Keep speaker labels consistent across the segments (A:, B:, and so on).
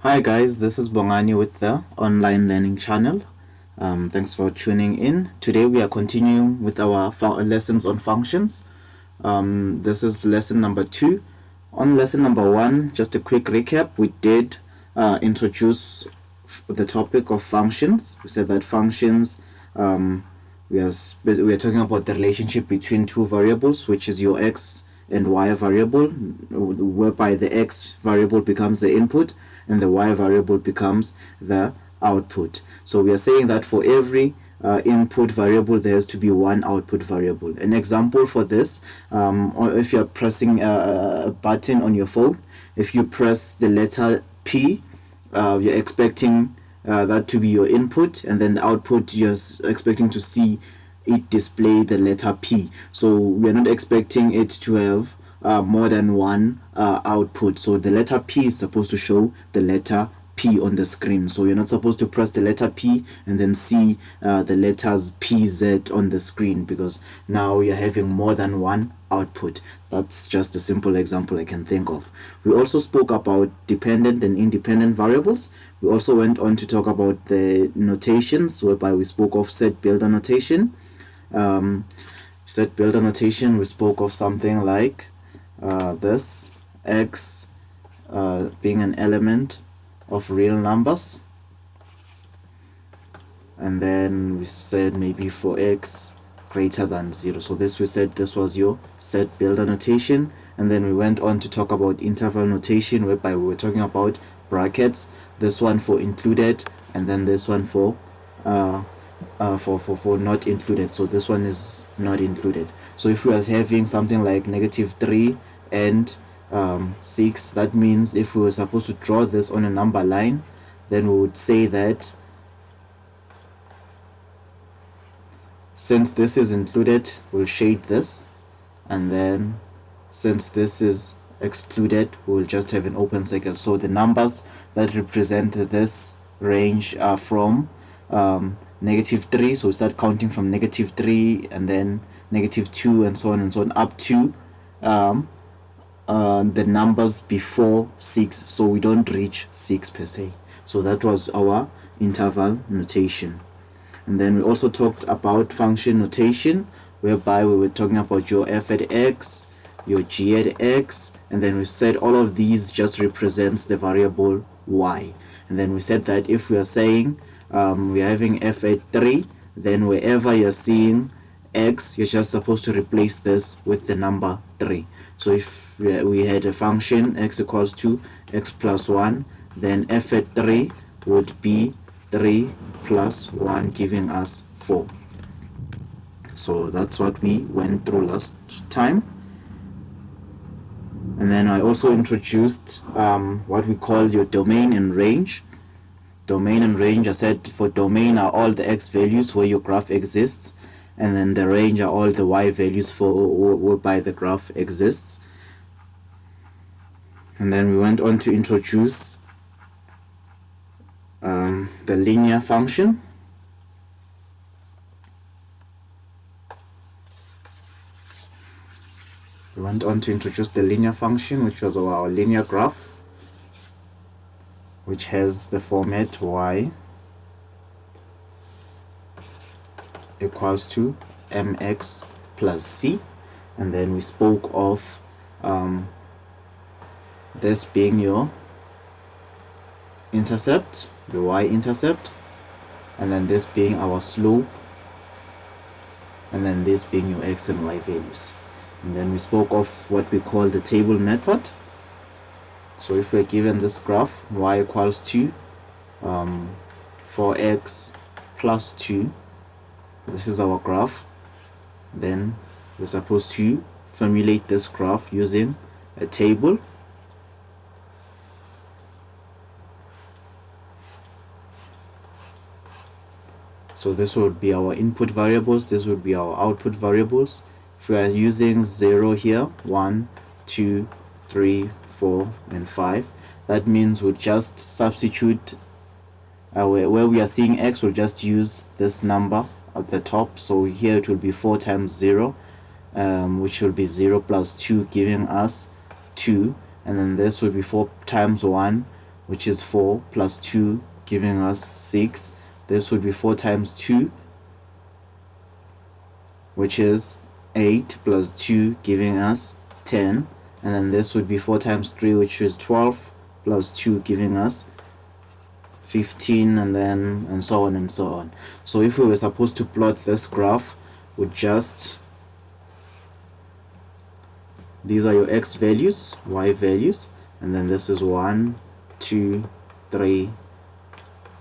A: Hi guys, this is Bongani with the online learning channel. Thanks for tuning in. Today we are continuing with our lessons on functions. This is lesson number 2. On lesson number 1, just a quick recap, we did introduce the topic of functions. We said that functions, we are talking about the relationship between two variables, which is your x and y variable, whereby the x variable becomes the input and the y variable becomes the output. So we are saying that for every input variable there has to be one output variable. An example for this, or if you're pressing a button on your phone, if you press the letter P, you're expecting that to be your input, and then the output you're expecting to see it display the letter P. So we're not expecting it to have more than one output. So the letter P is supposed to show the letter P on the screen. So you're not supposed to press the letter P and then see the letters PZ on the screen, because now you're having more than one output. That's just a simple example I can think of. We also spoke about dependent and independent variables. We also went on to talk about the notations, whereby we spoke of set builder notation. Set builder notation, we spoke of something like this, x being an element of real numbers, and then we said maybe for x greater than 0. So this, we said this was your set builder notation. And then we went on to talk about interval notation, whereby we were talking about brackets, this one for included and then this one for not included. So this one is not included. So if we are having something like -3 and 6, that means if we were supposed to draw this on a number line, then we would say that since this is included, we'll shade this, and then since this is excluded, we'll just have an open circle. So the numbers that represent this range are from -3, so we start counting from -3 and then -2 and so on and so on up to the numbers before 6, so we don't reach 6 per se. So that was our interval notation. And then we also talked about function notation, whereby we were talking about your f at x, your g at x, and then we said all of these just represents the variable y. And then we said that if we are saying we are having f at 3, then wherever you're seeing x, you're just supposed to replace this with the number 3. So if we had a function x equals to x plus 1, then f at 3 would be 3 plus 1, giving us 4. So that's what we went through last time. And then I also introduced what we call your domain and range. Domain and range, I said for domain are all the x values where your graph exists, and then the range are all the y values for whereby the graph exists. And then we went on to introduce the linear function. We went on to introduce the linear function, which was our linear graph, which has the format y equals to mx plus c. And then we spoke of this being your intercept, the y-intercept, and then this being our slope, and then this being your x and y values. And then we spoke of what we call the table method. So if we're given this graph, y equals to 4x plus 2, this is our graph, then we're supposed to formulate this graph using a table. So this would be our input variables, this would be our output variables. If we are using 0 here, 1, 2, 3, 4, and 5, that means we'll just substitute where we are seeing x, we'll just use this number at the top. So here it will be 4 times 0, which will be 0 plus 2, giving us 2. And then this will be 4 times 1, which is 4, plus 2 giving us 6. This would be 4 times 2, which is 8, plus 2 giving us 10. And then this would be 4 times 3, which is 12, plus 2 giving us 15, and so on and so on. So if we were supposed to plot this graph, with just, these are your x values, y values, and then this is 1, 2, 3,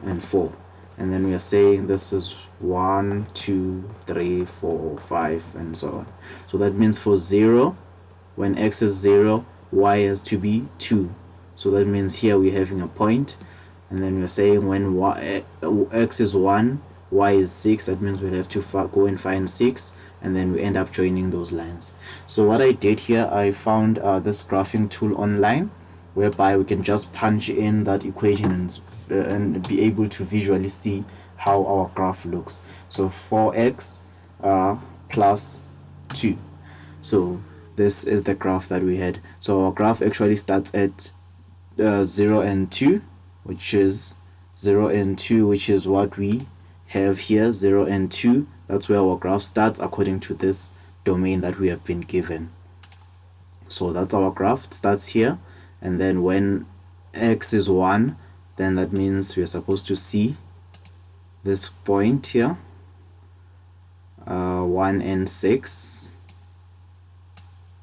A: and 4. And then we are saying this is 1, 2, 3, 4, 5, and so on. So that means for 0, when x is 0, y has to be 2. So that means here we're having a point, and then we're saying when x is 1, y is 6, that means we'll have to go and find 6, and then we end up joining those lines. So what I did here, I found this graphing tool online, whereby we can just punch in that equation and be able to visually see how our graph looks. So 4x plus 2. So this is the graph that we had. So our graph actually starts at 0 and 2, which is 0 and 2, which is what we have here, 0 and 2. That's where our graph starts according to this domain that we have been given. So that's our graph. It starts here, and then when x is 1, then that means we are supposed to see this point here, 1 and 6.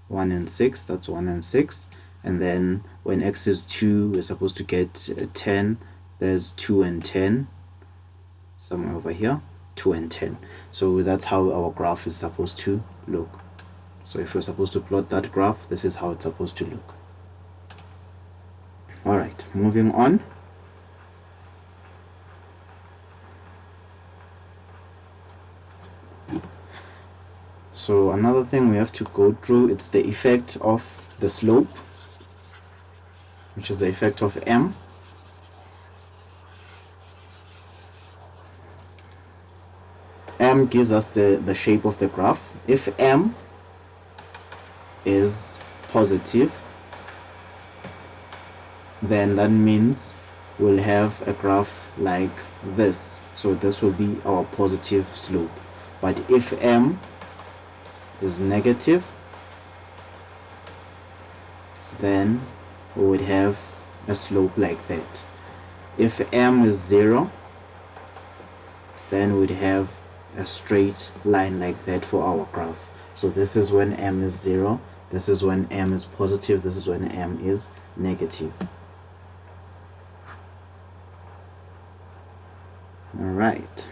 A: 1 and 6, that's 1 and 6. And then when x is 2, we're supposed to get 10. There's 2 and 10, somewhere over here, 2 and 10. So that's how our graph is supposed to look. So if we're supposed to plot that graph, this is how it's supposed to look. Alright, moving on. So another thing we have to go through, it's the effect of the slope, which is the effect of m. M gives us the shape of the graph. If m is positive, then that means we'll have a graph like this. So this will be our positive slope. But if m is negative, then we would have a slope like that. If m is 0, then we'd have a straight line like that for our graph. So this is when m is 0, this is when m is positive, this is when m is negative. Alright.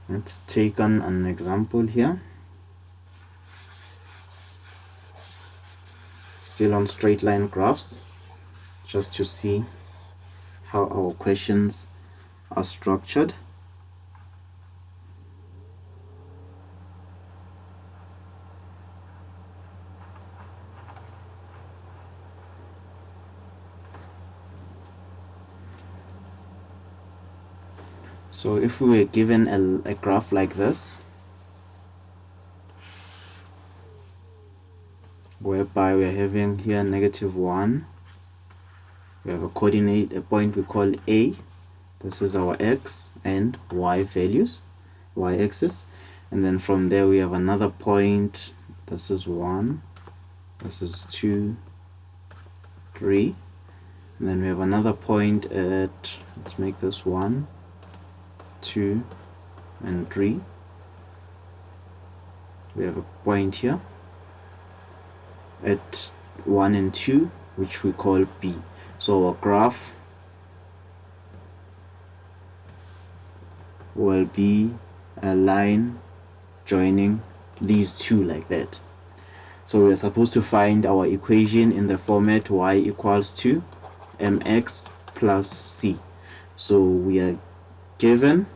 A: Let's take on an example here. Still on straight line graphs, just to see how our questions are structured. So if we were given a graph like this, whereby we're having here -1, we have a coordinate, a point we call A. This is our x and y values, y-axis, and then from there we have another point. This is 1, this is 2, 3, and then we have another point at, let's make this 1, 2, and 3. We have a point here at 1 and 2, which we call B. So our graph will be a line joining these two like that. So we're supposed to find our equation in the format y equals to mx plus c. So we are given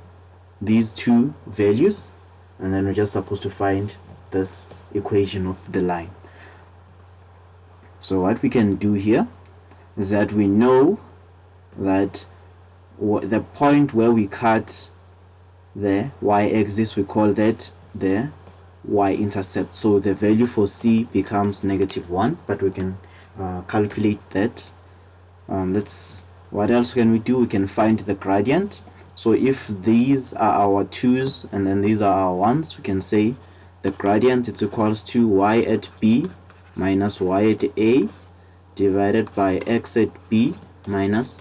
A: these two values, and then we're just supposed to find this equation of the line. So what we can do here is that we know that the point where we cut the y-axis, we call that the y-intercept. So the value for c becomes -1, but we can calculate that. What else can we do? We can find the gradient. So if these are our 2's and then these are our 1's, we can say the gradient is equals to y at b minus y at a divided by x at b minus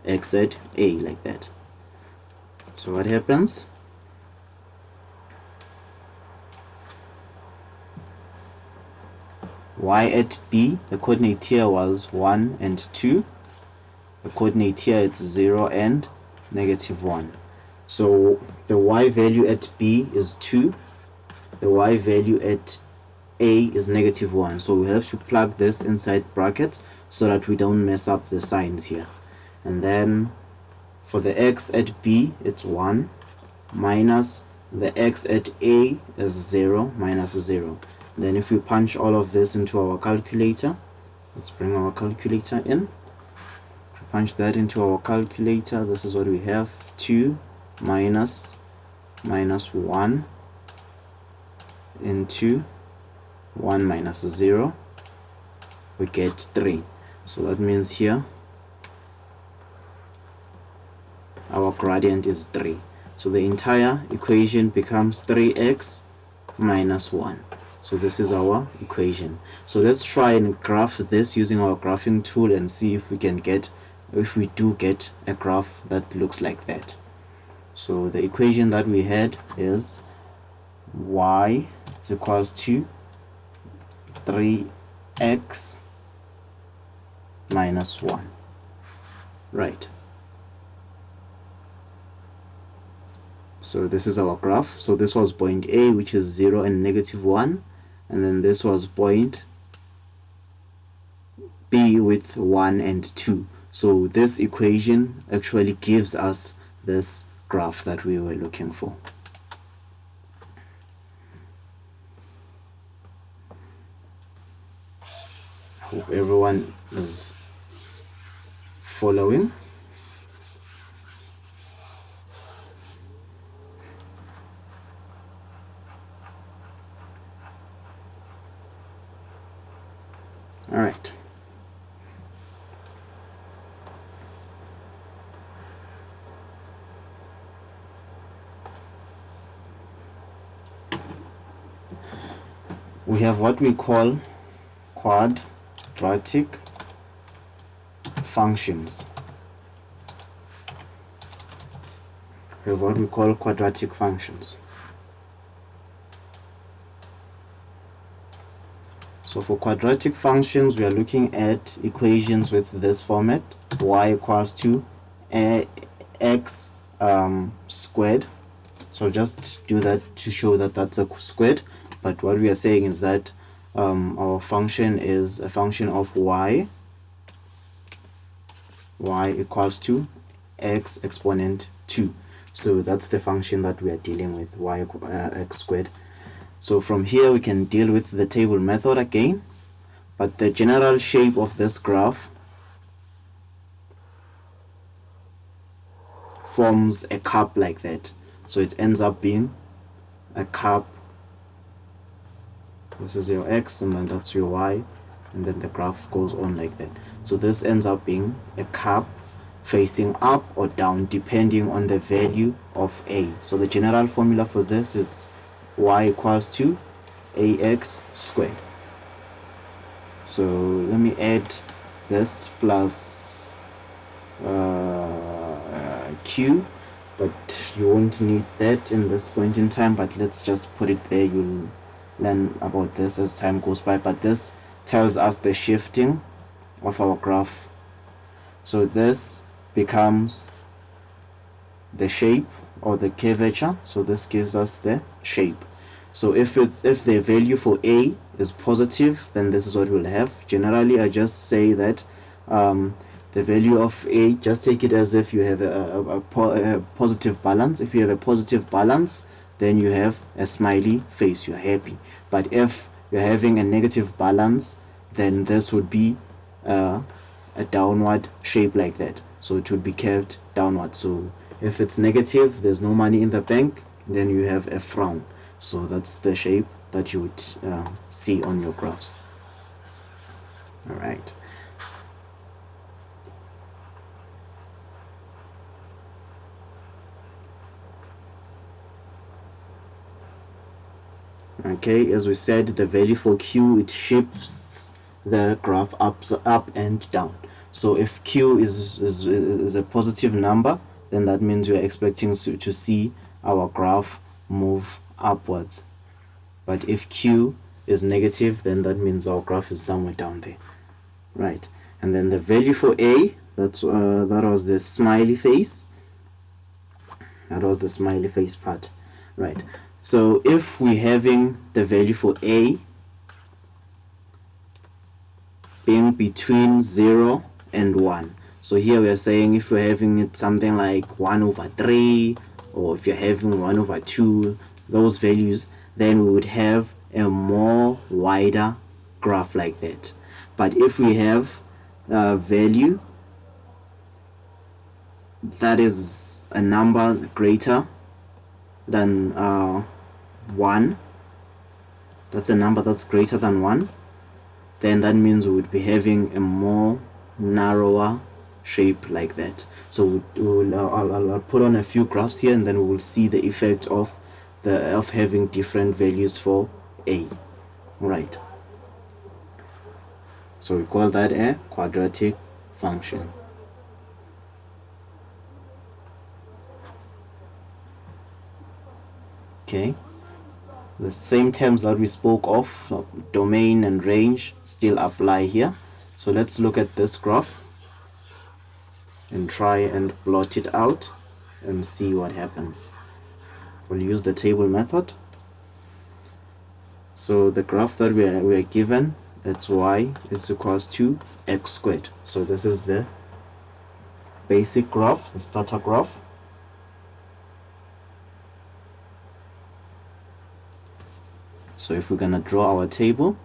A: x at a, like that. So what happens? Y at b, the coordinate here was 1 and 2. The coordinate here is 0 and -1. So the y value at b is 2. The y value at a is -1. So we have to plug this inside brackets so that we don't mess up the signs here. And then for the x at b, it's 1 minus the x at a is 0 minus 0. Then if we punch all of this into our calculator, let's bring our calculator in. Punch that into our calculator. This is what we have: 2 minus 1 into 1 minus 0, we get 3. So that means here our gradient is 3. So the entire equation becomes 3x minus 1. So this is our equation. So let's try and graph this using our graphing tool and see if we do get a graph that looks like that. So the equation that we had is y is equals to 3x minus 1. Right. So this is our graph. So this was point A, which is 0 and -1, and then this was point B with 1 and 2. So this equation actually gives us this graph that we were looking for. Hope everyone is following. All right. We have what we call quadratic functions. We have what we call quadratic functions. So for quadratic functions, we are looking at equations with this format: y equals to x squared. So just do that to show that that's a squared. But what we are saying is that our function is a function of y equals to x exponent 2. So that's the function that we are dealing with, y x squared. So from here we can deal with the table method again, but the general shape of this graph forms a cup like that. So it ends up being a cup. This is your x and then that's your y, and then the graph goes on like that. So this ends up being a cup facing up or down depending on the value of a. So the general formula for this is y equals to ax squared. So let me add this plus q, but you won't need that in this point in time, but let's just put it there. You'll learn about this as time goes by, but this tells us the shifting of our graph. So this becomes the shape or the curvature. So this gives us the shape. So if the value for a is positive, then this is what we'll have. Generally, I just say that the value of a, just take it as if you have a positive balance. If you have a positive balance, then you have a smiley face, you're happy. But if you're having a negative balance, then this would be a downward shape like that. So it would be curved downward. So if it's negative, there's no money in the bank, then you have a frown. So that's the shape that you would see on your graphs. All right. Okay, as we said, the value for Q, it shifts the graph up and down. So if Q is a positive number, then that means we are expecting to see our graph move upwards. But if Q is negative, then that means our graph is somewhere down there, right? And then the value for A, that was the smiley face. That was the smiley face part, right? So if we're having the value for A being between 0 and 1, so here we are saying if we're having it something like 1 over 3, or if you're having 1 over 2, those values, then we would have a more wider graph like that. But if we have a value that is a number greater than 1, that's a number that's greater than 1, then that means we would be having a more narrower shape like that. So I'll put on a few graphs here, and then we will see the effect of having different values for A. Right. So we call that a quadratic function. Okay. The same terms that we spoke of, domain and range, still apply here. So let's look at this graph and try and plot it out and see what happens. We'll use the table method. So the graph that we are given, it's y is equals to x squared. So this is the basic graph, the starter graph. So if we're gonna draw our table,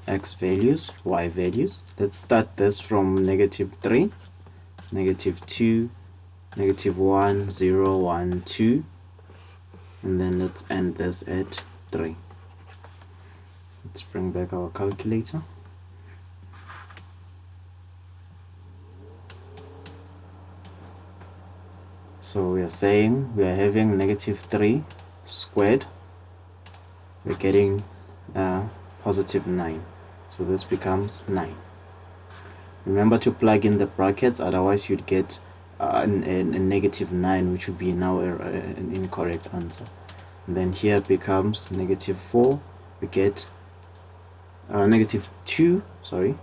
A: x values, y values, let's start this from -3, -2, -1, 0, 1, 2, and then let's end this at 3. Let's bring back our calculator. So we are saying we are having -3 squared, we're getting +9. So this becomes 9. Remember to plug in the brackets, otherwise you'd get a -9, which would be now an incorrect answer. And then here becomes -4, we get -2, sorry,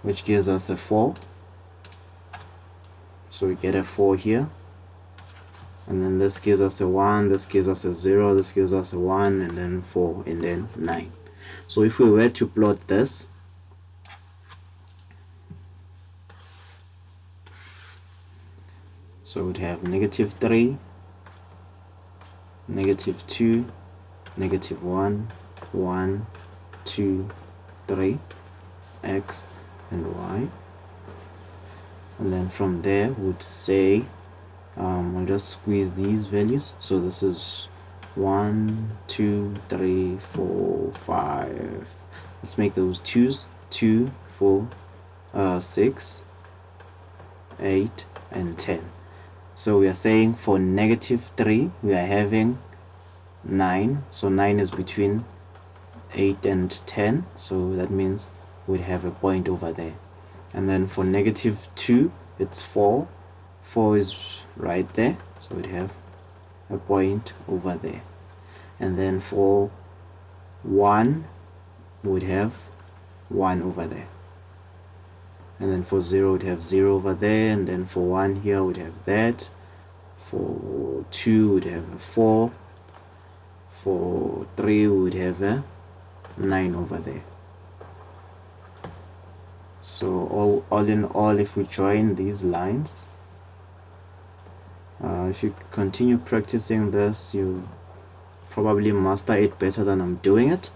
A: which gives us a 4. So we get a 4 here, and then this gives us a 1, this gives us a 0, this gives us a 1, and then 4, and then 9. So if we were to plot this, so we'd have -3, -2, -1, 1, 2, 3, x and y. And then from there we'd say I'll just squeeze these values. So this is 1, 2, 3, 4, 5. Let's make those 2's. 2, 4, 6, 8, and 10. So we are saying for -3 we are having 9. So 9 is between 8 and 10. So that means we'd have a point over there. And then for -2 it's 4. 4 is right there, so we'd have a point over there. And then for 1 we'd have 1 over there. And then for 0 we'd have 0 over there, and then for 1 here we'd have that. For 2 we'd have a 4. For 3 we'd have a 9 over there. So all in all, if we join these lines, If you continue practicing this, you probably master it better than I'm doing it,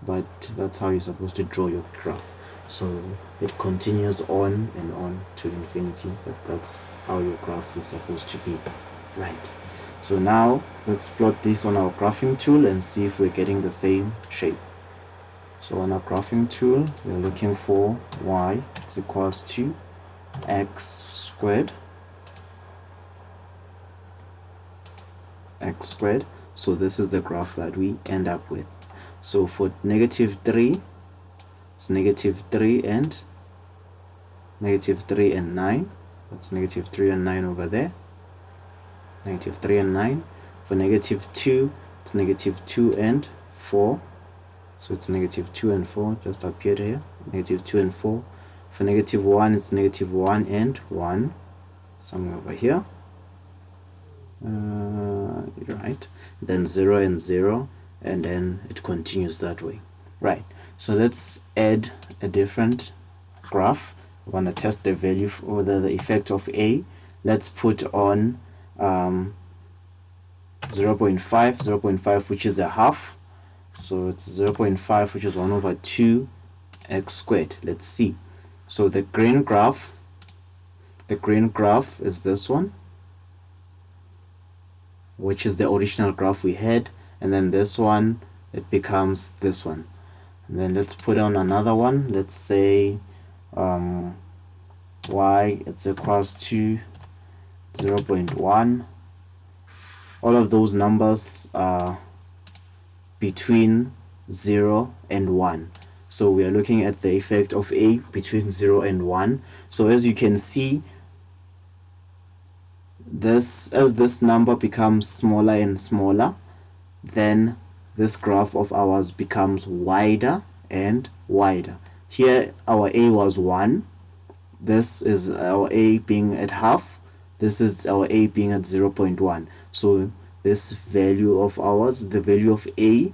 A: but that's how you're supposed to draw your graph. So it continues on and on to infinity, but that's how your graph is supposed to be, right? So now let's plot this on our graphing tool and see if we're getting the same shape. So on our graphing tool, we're looking for y is equals to x squared. So this is the graph that we end up with. So for -3, it's -3 and -3 and 9. That's -3 and 9 over there. -3 and 9. For -2, it's -2 and 4. So it's -2 and 4 just appeared here. -2 and 4. For -1, it's -1 and 1. Somewhere over here. Right, then 0 and 0, and then it continues that way, right? So let's add a different graph. We want to test the value for the effect of a. Let's put on 0.5, which is a half. So it's 0.5, which is 1 over 2 x squared. Let's see. So the green graph is this one, which is the original graph we had, and then this one, it becomes this one. And then let's put on another one. Let's say y it's equals to 0.1. All of those numbers are between 0 and 1. So we are looking at the effect of a between 0 and 1. So as you can see, as this number becomes smaller and smaller, then this graph of ours becomes wider and wider. Here our a was 1. This is our a being at half. This is our a being at 0.1. So this value of ours, the value of a,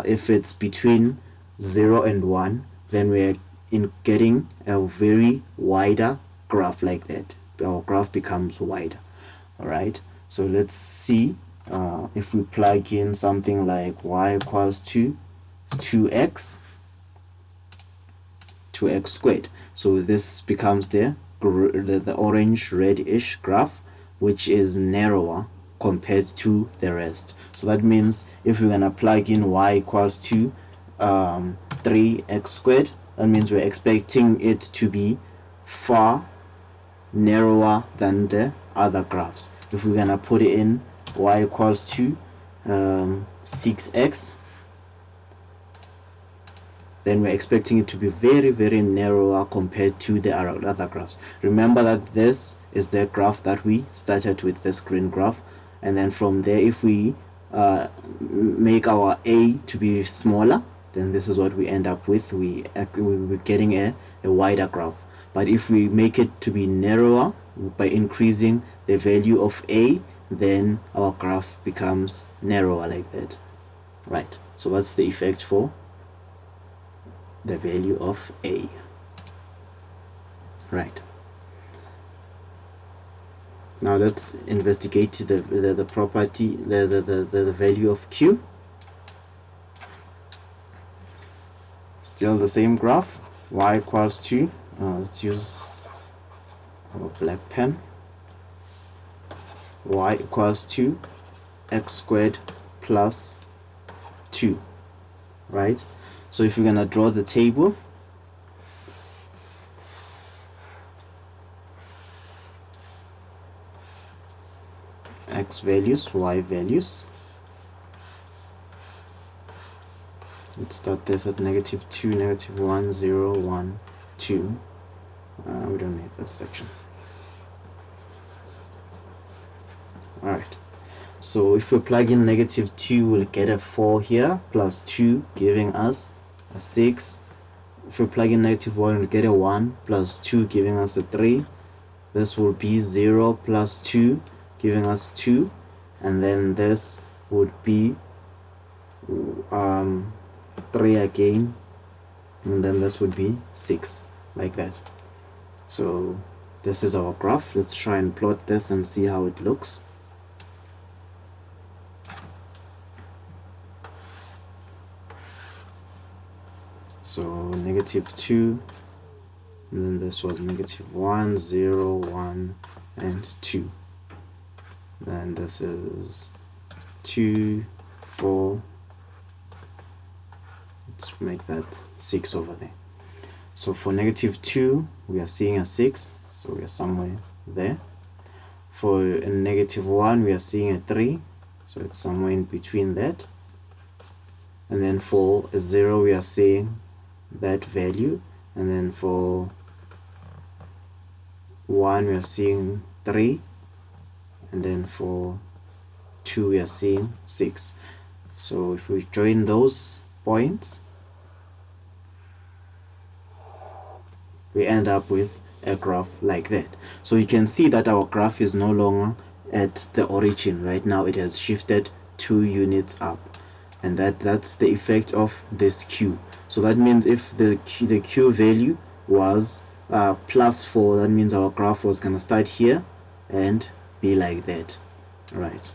A: if it's between 0 and 1, then we're getting a very wider graph like that. Our graph becomes wider. Alright, so let's see if we plug in something like y equals to 2x squared. So this becomes the orange reddish graph, which is narrower compared to the rest. So that means if we're gonna plug in y equals to 3x squared, that means we're expecting it to be far narrower than the other graphs. If we're gonna put it in y equals to 6x, then we're expecting it to be very, very narrower compared to the other graphs. Remember that this is the graph that we started with, this green graph, and then from there, if we make our a to be smaller, then this is what we end up with. We're getting a wider graph. But if we make it to be narrower by increasing the value of a, then our graph becomes narrower like that, right? So that's the effect for the value of a, right? Now let's investigate the property, the value of q. Still the same graph, y equals to let's use our black pen. Y equals to x squared plus 2, right? So if we're gonna draw the table, x values, y values, let's start this at -2, -1, 0, 1, 2. We don't need this section. Alright, so if we plug in -2, we'll get a 4 here, plus 2 giving us a 6. If we plug in -1, we'll get a 1, plus 2 giving us a 3. This will be 0 plus 2 giving us 2, and then this would be 3 again, and then this would be 6, like that. So this is our graph. Let's try and plot this and see how it looks. So -2, and then this was -1, 0, 1, and 2. Then this is 2, 4. Let's make that 6 over there. So for -2, we are seeing a 6, so we are somewhere there. For a -1, we are seeing a 3, so it's somewhere in between that. And then for a 0, we are seeing that value, and then for 1, we are seeing 3, and then for 2, we are seeing 6. So if we join those points, we end up with a graph like that. So you can see that our graph is no longer at the origin. Right now it has shifted 2 units up, and that's the effect of this Q. So that means if the Q value was +4, that means our graph was gonna start here and be like that, right?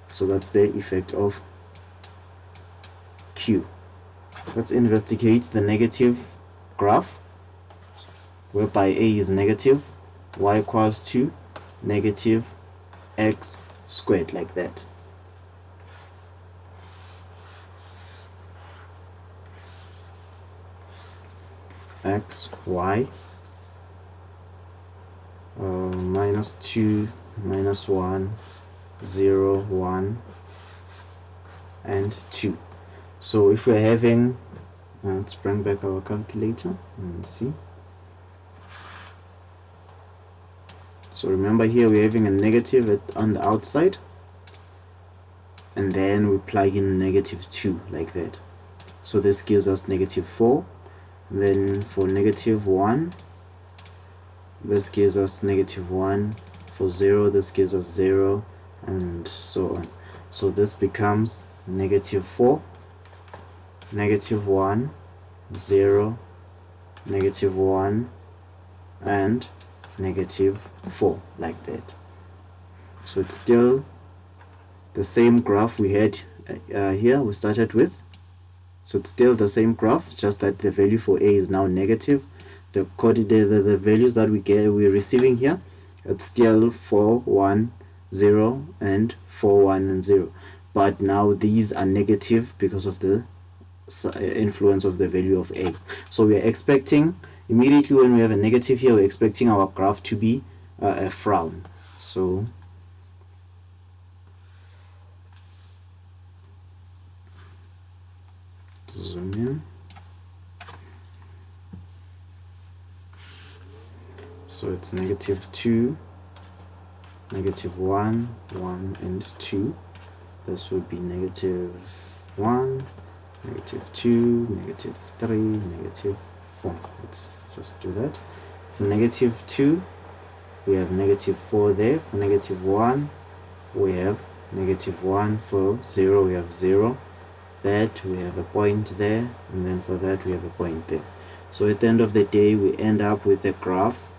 A: So that's the effect of Q. Let's investigate the negative graph, whereby a is negative, y equals to -x squared, like that. X, y, -2, -1, 0, 1, and 2. So if we're having, let's bring back our calculator and see. So remember, here we're having a negative on the outside, and then we plug in -2 like that. So this gives us -4. Then for -1, this gives us -1. For 0, this gives us 0, and so on. So this becomes -4, -1, 0, -1, and -4, like that. So it's still the same graph we had here we started with. So it's still the same graph, just that the value for a is now negative. The values that we're receiving here, it's still 4, 1, 0, and 4, 1, and 0. But now these are negative because of the influence of the value of a. So we are expecting, immediately when we have a negative here, we're expecting our graph to be a frown. So zoom in. So it's -2, -1, 1, and 2. This would be -1, -2, -3, -4. Let's just do that. For -2, we have -4 there. For -1, we have -1. For 0, we have 0. That we have a point there, and then for that we have a point there. So at the end of the day, we end up with a graph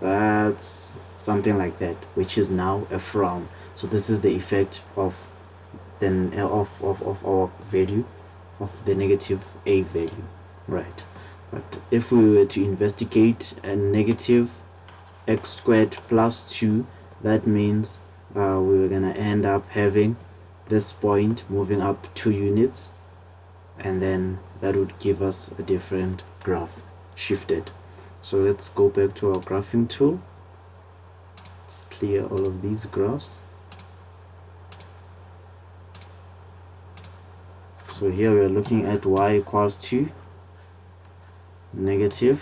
A: that's something like that, which is now a frown. So this is the effect of our value of the negative a value, right? But if we were to investigate a -x² + 2, that means we were gonna end up having this point moving up 2 units, and then that would give us a different graph shifted. So let's go back to our graphing tool. Let's clear all of these graphs. So here we are looking at y equals to -x².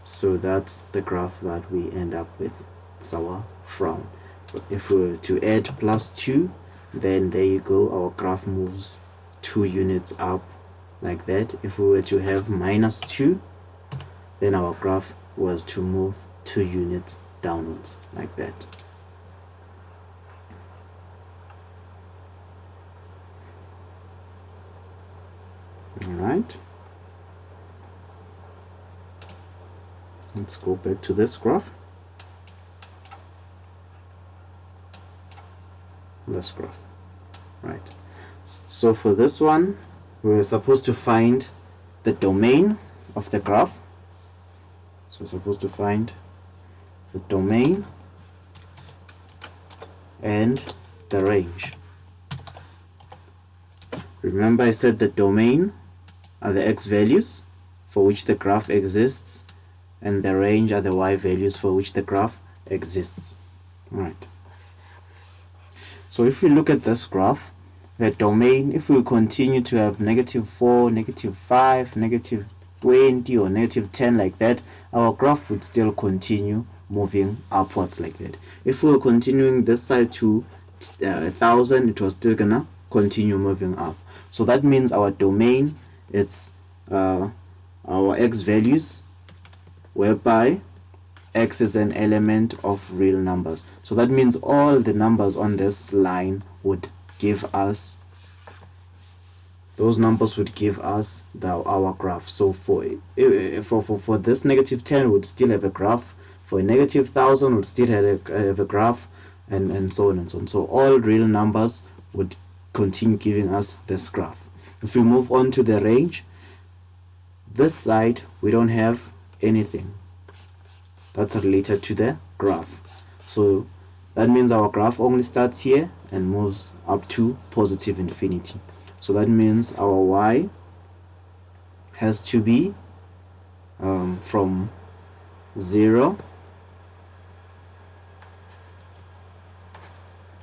A: So that's the graph that we end up with. It's our frown. But if we were to add +2, then there you go, our graph moves 2 units up like that. If we were to have -2, then our graph was to move 2 units downwards like that. Alright, Let's go back to this graph. This graph, right? So for this one, we're supposed to find the domain of the graph. So we're supposed to find the domain and the range. Remember I said the domain are the x values for which the graph exists, and the range are the y values for which the graph exists. Right. So if we look at this graph, the domain, if we continue to have -4, -5, -20 or -10 like that, our graph would still continue moving upwards like that. If we were continuing this side to 1,000, it was still gonna continue moving up. So that means our domain, it's our x values, whereby x is an element of real numbers. So that means all the numbers on this line would give us, those numbers would give us our graph. So for this -10 would still have a graph, for a -1,000 would still have a graph, and so on and so on. So all real numbers would continue giving us this graph. If we move on to the range, this side we don't have anything that's related to the graph. So that means our graph only starts here and moves up to positive infinity. So that means our y has to be from 0,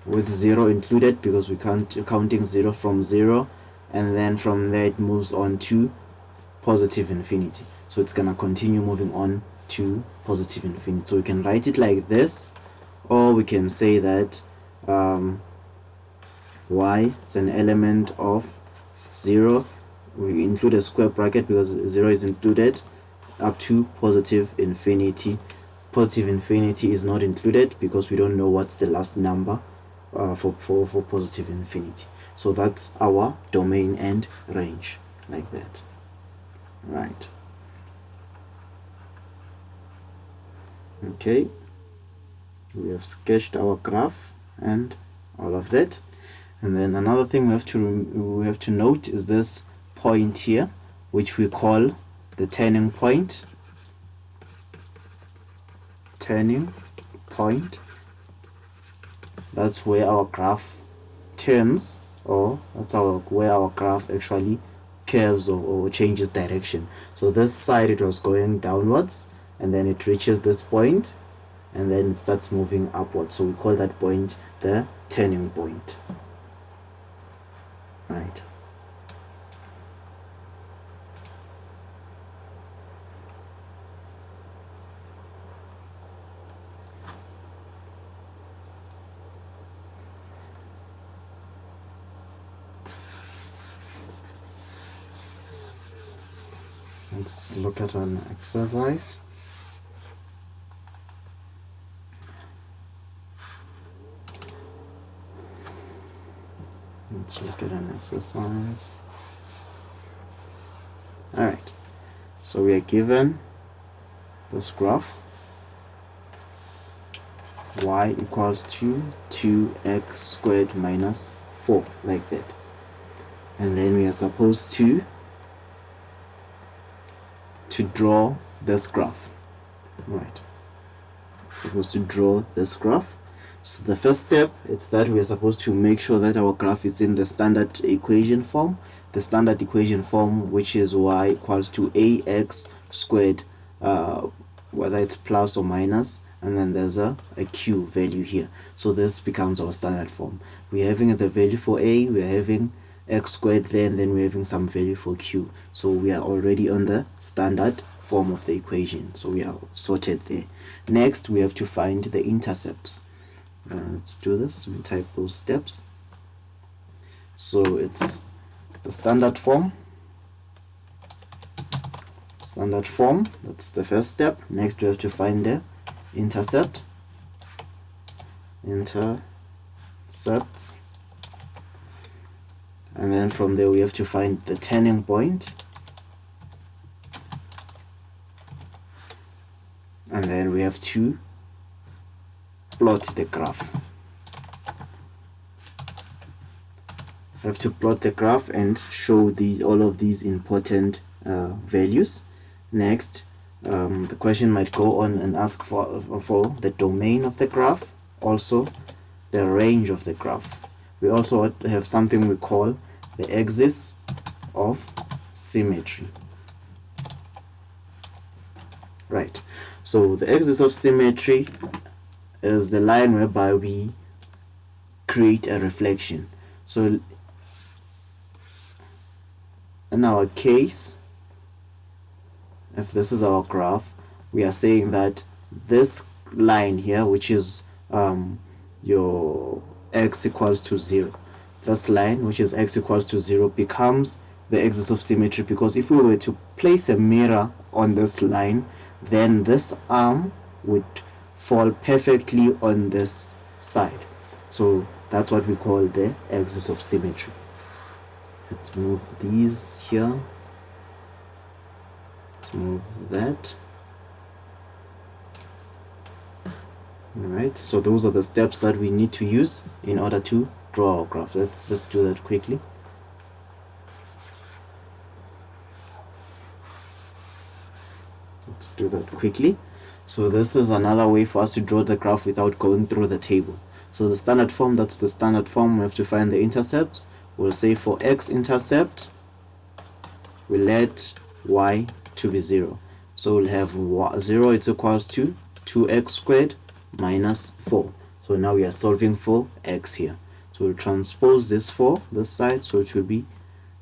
A: with 0 included, because we can't counting 0 from 0, and then from there it moves on to positive infinity. So it's gonna continue moving on to positive infinity. So we can write it like this, or we can say that y is an element of 0, we include a square bracket because 0 is included, up to positive infinity. Positive infinity is not included because we don't know what's the last number for positive infinity. So that's our domain and range, like that. Right. Okay, we have sketched our graph and all of that. And then another thing we have to note is this point here, which we call the turning point. Turning point. That's where our graph turns, or that's where our graph actually curves or changes direction. So this side it was going downwards, and then it reaches this point, and then it starts moving upwards. So we call that point the turning point. Right. Let's look at an exercise. Let's look at an exercise. Alright, so we are given this graph, y equals to 2x squared minus 4, like that. And then we are supposed to draw this graph. Right, supposed to draw this graph. So the first step is that we are supposed to make sure that our graph is in the standard equation form. The standard equation form, which is y equals to ax squared, whether it's plus or minus, and then there's a q value here. So this becomes our standard form. We're having the value for a, we're having x squared there, and then we're having some value for q. So we are already on the standard form of the equation. So we are sorted there. Next, we have to find the intercepts. Let's do this. We type those steps. So it's the standard form. Standard form, that's the first step. Next, we have to find the intercept. Intercepts. And then from there, we have to find the turning point. and then we have to plot the graph. Have to plot the graph and show all of these important values. Next, the question might go on and ask for the domain of the graph, also the range of the graph. We also have something we call the axis of symmetry. Right, so the axis of symmetry is the line whereby we create a reflection. So in our case, if this is our graph, we are saying that this line here, which is your x equals to 0, this line, which is x equals to 0, becomes the axis of symmetry, because if we were to place a mirror on this line, then this arm would fall perfectly on this side. So that's what we call the axis of symmetry. Let's move these here. Let's move that. Alright, so those are the steps that we need to use in order to draw our graph. Let's just do that quickly. Let's do that quickly. So this is another way for us to draw the graph without going through the table. So the standard form, that's the standard form. We have to find the intercepts. We'll say for x-intercept, we let y to be 0. So we'll have 0 is equals to 2x squared minus 4. So now we are solving for x here. So we'll transpose this for this side. So it will be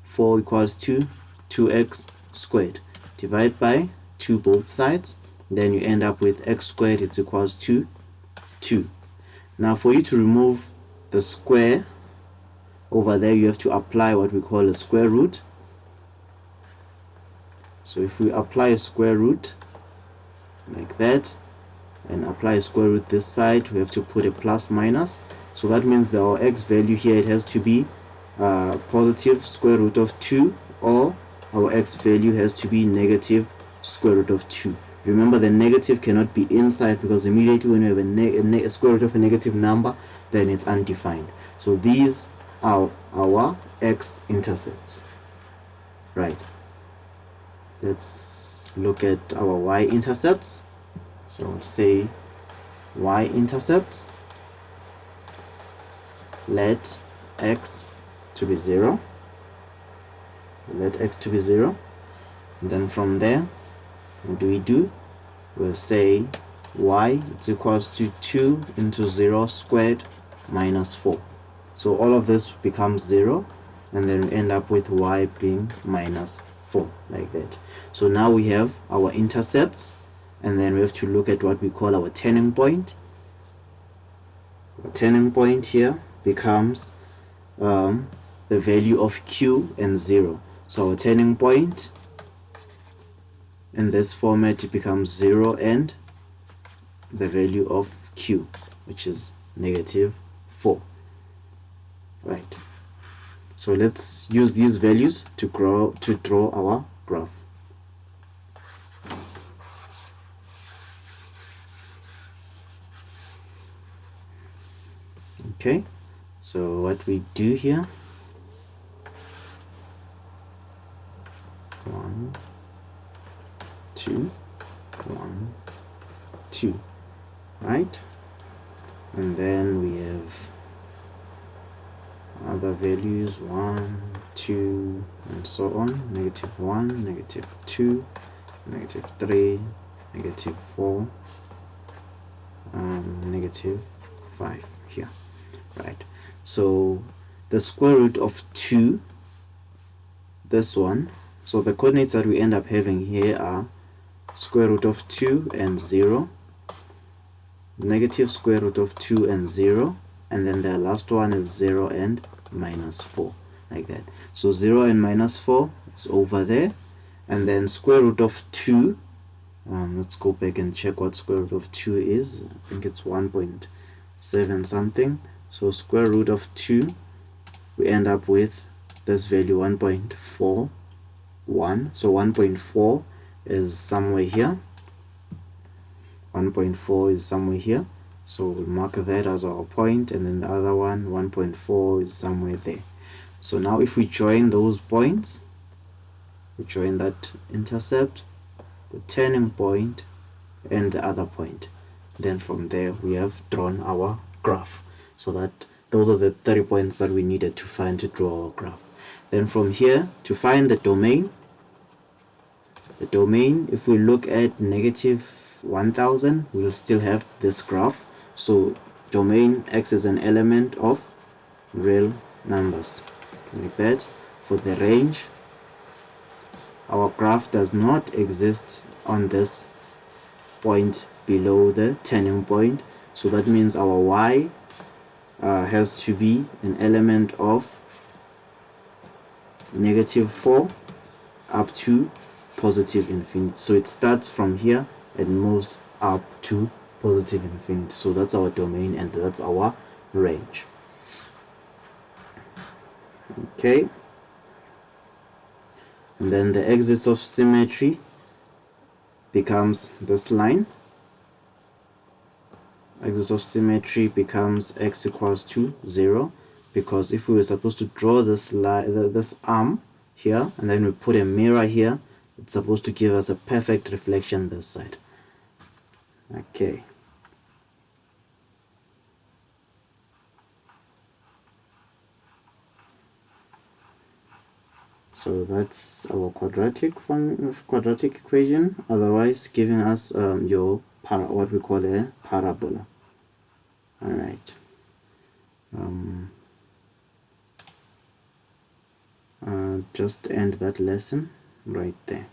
A: 4 equals to 2x squared. Divide by 2 both sides. Then you end up with x squared is equals to 2. Now for you to remove the square over there, you have to apply what we call a square root. So if we apply a square root like that and apply a square root this side, we have to put a plus minus. So that means that our x value here, it has to be positive square root of 2, or our x value has to be negative square root of 2. Remember, the negative cannot be inside, because immediately when you have a square root of a negative number, then it's undefined. So these are our x-intercepts. Right. Let's look at our y-intercepts. So we'll say y-intercepts, let x to be 0. Let x to be 0. And then from there, what do? We'll say y is equals to 2 into 0 squared minus 4. So all of this becomes 0, and then we end up with y being minus 4, like that. So now we have our intercepts, and then we have to look at what we call our turning point. Our turning point here becomes the value of q and 0. So our turning point in this format, it becomes 0 and the value of q, which is negative 4. Right. So let's use these values to draw our graph. Okay, so what we do here, 1, 2, 1, 2, right? And then we have other values, 1, 2, and so on, negative 1, negative 2, negative 3, negative 4, negative 5 here. Right, so the square root of 2, this one, so the coordinates that we end up having here are square root of 2 and 0, negative square root of 2 and 0, and then the last one is 0 and minus 4, like that. So 0 and minus 4 is over there, and then square root of 2, let's go back and check what square root of 2 is. I think it's 1.7 something. So square root of 2, we end up with this value 1.41. So 1.4 is somewhere here. 1.4 is somewhere here, so we'll mark that as our point, and then the other one, 1.4, is somewhere there. So now if we join those points, we join that intercept, the turning point, and the other point, then from there we have drawn our graph. So that those are the 30 points that we needed to find to draw our graph. Then from here, to find the domain, if we look at negative 1000, we'll still have this graph. So domain acts as an element of real numbers, like that. For the range, our graph does not exist on this point below the turning point, so that means our y has to be an element of -4 up to positive infinity. So it starts from here and moves up to positive infinity. So that's our domain and that's our range. Okay, and then the axis of symmetry becomes this line. Axis of symmetry becomes x equals to 0, because if we were supposed to draw this line, this arm here, and then we put a mirror here, it's supposed to give us a perfect reflection this side. Okay. So that's our quadratic equation, otherwise giving us what we call a parabola. All right. Just end that lesson right there.